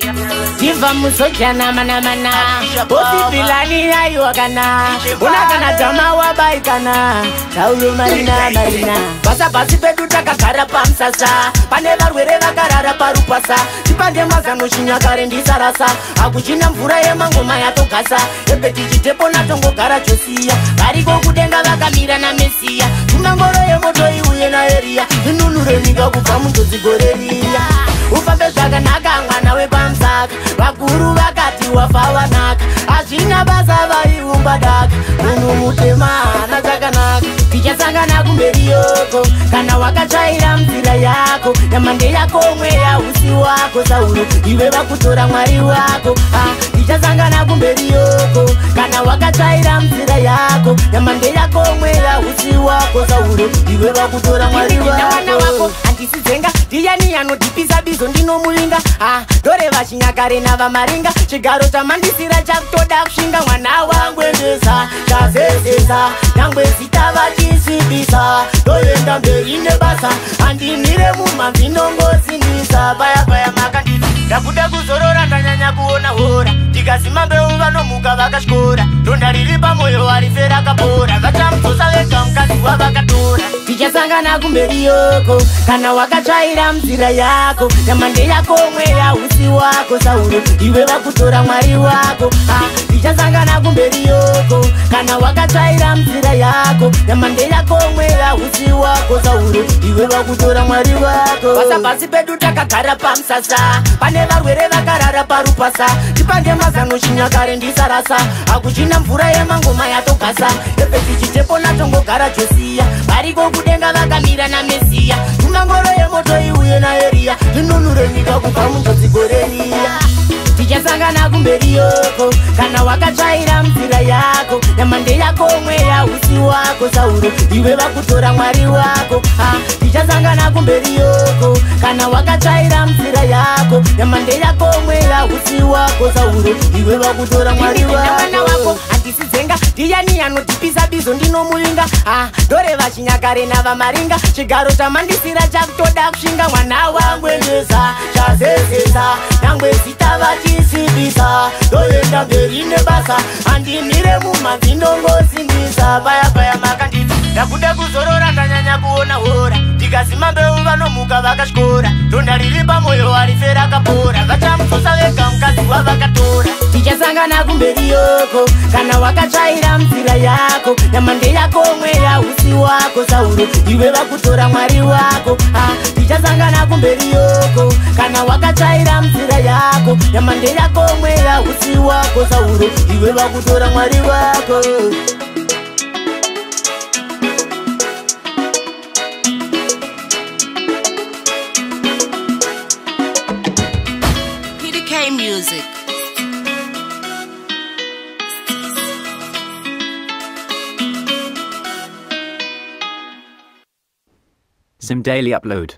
Diva musojana mana mana Bosi bilani ayu wakana Unakana jama wabaikana Saulu marina marina Basa basi pedu takakara pamsasa Pane varwere vakarara parupasa Chipande mazano shinyakare ndisarasa Akuchina mvura yemangoma yatokasa Ebeti chitepo natongo gara chosiya Variko kudenga vakamira na mesiya Tumangoro yemoto iuye na eria Nunure nika kupa mundozi goreria Ufambe zvakanaka mwana wepamsaka Vakuru vakati wafa wanaka Hazvina basa vaiumba daka Munhu mutema hana zvakanaka Tichasangana kumberi yoko Kana wakatsvaira nzira yako Nyamande yako mweya usi wako Sauro iwe vakutora mwari wako Tichasangana kumberi yoko Kana wakatsvaira nzira yako Nyamande yako mweya usi wako Sauro iwe vakutora mwari wako Andisizenga Diyani anodipisa bizo ndinomuvinga Doreva chinyakare navamaringa Chigaro chamandisira chakutoda kushinga Mwana wangu endesa, chazezesa Nyangwe zita vachisibisa Doenda mberi nebasa Andimire mumamvi nongosindisa Paya paya makandisa Ndakuda kuzorora ndanyanya kuona hora Tikazima mbeu vanomuka vakashkora Ronda riri pamoyo warifera kapora Vachamutsosa vega mkazi wavakatora Tichasangana kumberi yoko Kana wakatsvaira nzira yako Nyamande yako mweya usi wako Sauro iwe vakutora mwari wako Tichasangana kumberi yoko Kana wakatsvaira nzira yako Nyamande yako mweya usi wako Sauro iwe vakutora mwari wako Basa basi pedu takagara pamsasa Pane varwere vakarara parupasa Chipande mazano shinyakare ndisarasa Akuchina mvura yemangoma yatokasa Ebeti chitepo natongogara chosiya Variko kudenga vakamira na mesiya Tumangoro yemoto iuye na eria Nunure nika kupa mundozi goreria Tichasangana kumberi yoko Kana wakatsvaira nzira yako Nyamande yako mweya usi wako Sauro iwe vakutora mwari wako Tichasangana kumberi yoko Kana wakatsvaira nzira yako Nyamande yako mweya usi wako Sauro iwe vakutora mwari wako Andisizenga Diyani anodipisa bizo ndinomuvinga Doreva chinyakare navamaringa Chigaro chamandisira chakutoda kushinga Mwana wangu endesa, chazezesa Nyangwe zita vachisibisa Doenda mberi nebasa Andimire mumamvi nongosindisa Paya paya makandisa Ndakuda kuzorora ndanyanya kuona hora Tikazima mbeu vanomuka vakashkora Ronda riri pamoyo warifera kapora Vachamutsosa vega mkazi wavakatora Tichasangana kumberi yoko Kana wakatsvaira nzira yako Nyamande yako mweya usi wako Sauro iwe vakutora mwari wako Tichasangana kumberi yoko Kana wakatsvaira nzira yako Nyamande yako mweya usi wako Sauro iwe vakutora mwari wako PDK Music. Zim Daily Upload.